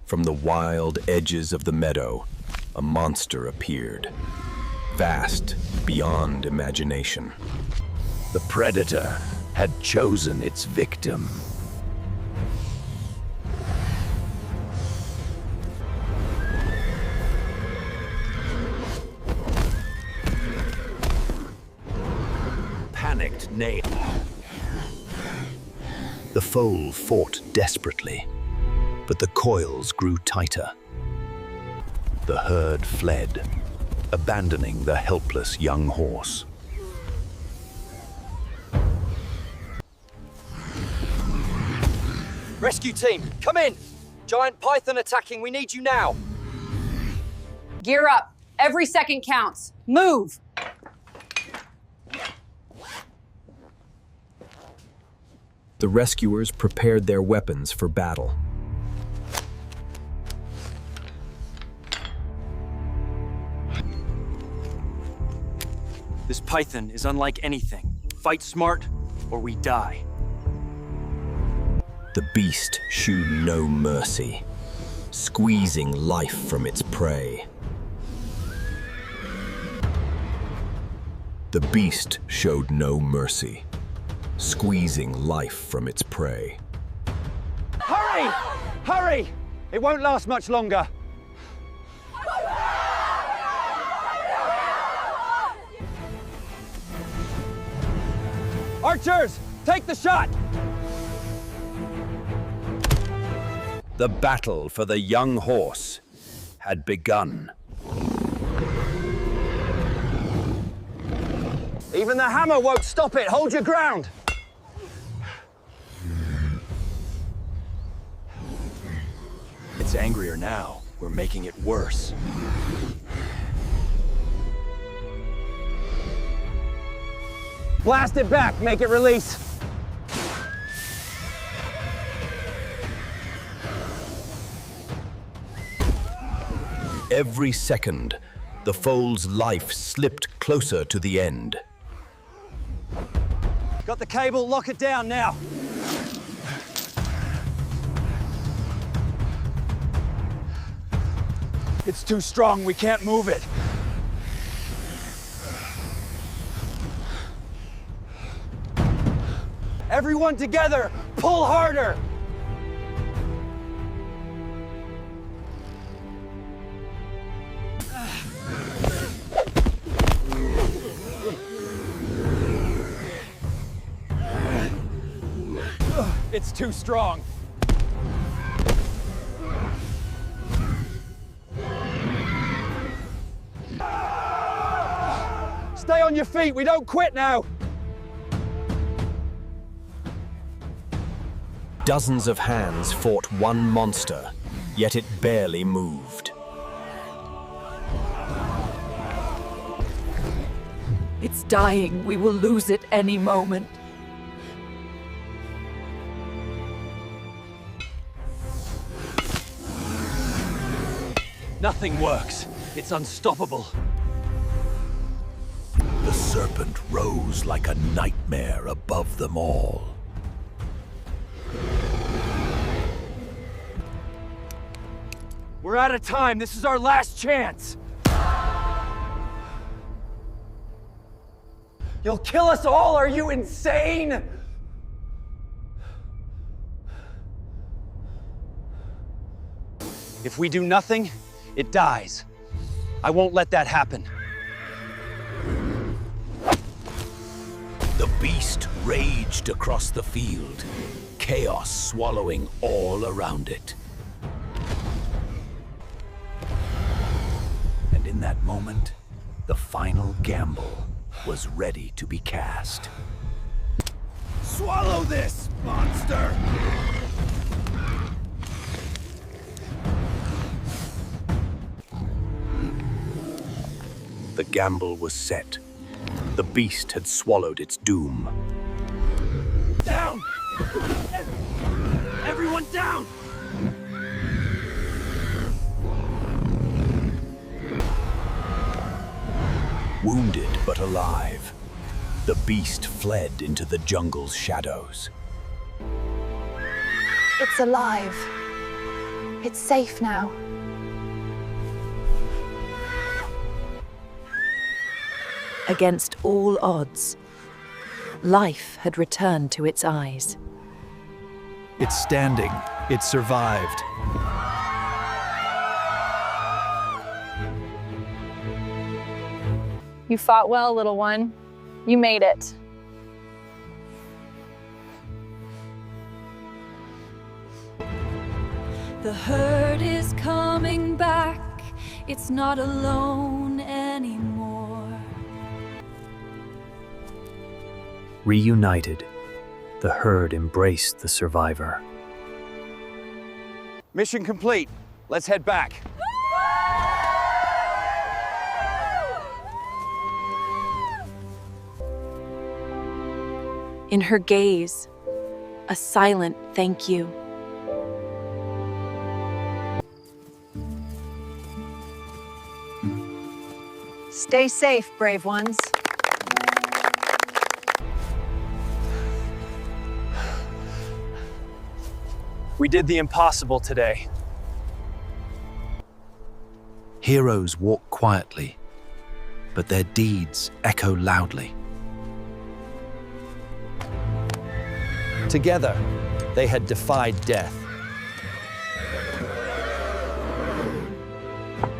From the wild edges of the meadow, a monster appeared, vast beyond imagination. The predator had chosen its victim. Panicked neigh. The foal fought desperately, but the coils grew tighter. The herd fled, abandoning the helpless young horse. Rescue team, come in! Giant python attacking, we need you now! Gear up. Every second counts. Move! The rescuers prepared their weapons for battle. This python is unlike anything. Fight smart, or we die. The beast shewed no mercy, squeezing life from its prey. The beast showed no mercy, squeezing life from its prey. Hurry! Hurry! It won't last much longer. Archers, take the shot! The battle for the young horse had begun. Even the hammer won't stop it. Hold your ground. It's angrier now. We're making it worse. Blast it back. Make it release. Every second, the foal's life slipped closer to the end. Got the cable. Lock it down now. It's too strong. We can't move it. Everyone together. Pull harder. It's too strong. Stay on your feet. We don't quit now. Dozens of hands fought one monster, yet it barely moved. It's dying. We will lose it any moment. Nothing works. It's unstoppable. The serpent rose like a nightmare above them all. We're out of time. This is our last chance. You'll kill us all? Are you insane? If we do nothing, it dies. I won't let that happen. The beast raged across the field, chaos swallowing all around it. And in that moment, the final gamble was ready to be cast. Swallow this, monster! The gamble was set. The beast had swallowed its doom. Down! Everyone down! Wounded but alive, the beast fled into the jungle's shadows. It's alive. It's safe now. Against all odds, life had returned to its eyes. It's standing. It survived. You fought well, little one. You made it. The herd is coming back. It's not alone anymore. Reunited, the herd embraced the survivor. Mission complete. Let's head back. In her gaze, a silent thank you. Stay safe, brave ones. We did the impossible today. Heroes walk quietly, but their deeds echo loudly. Together, they had defied death,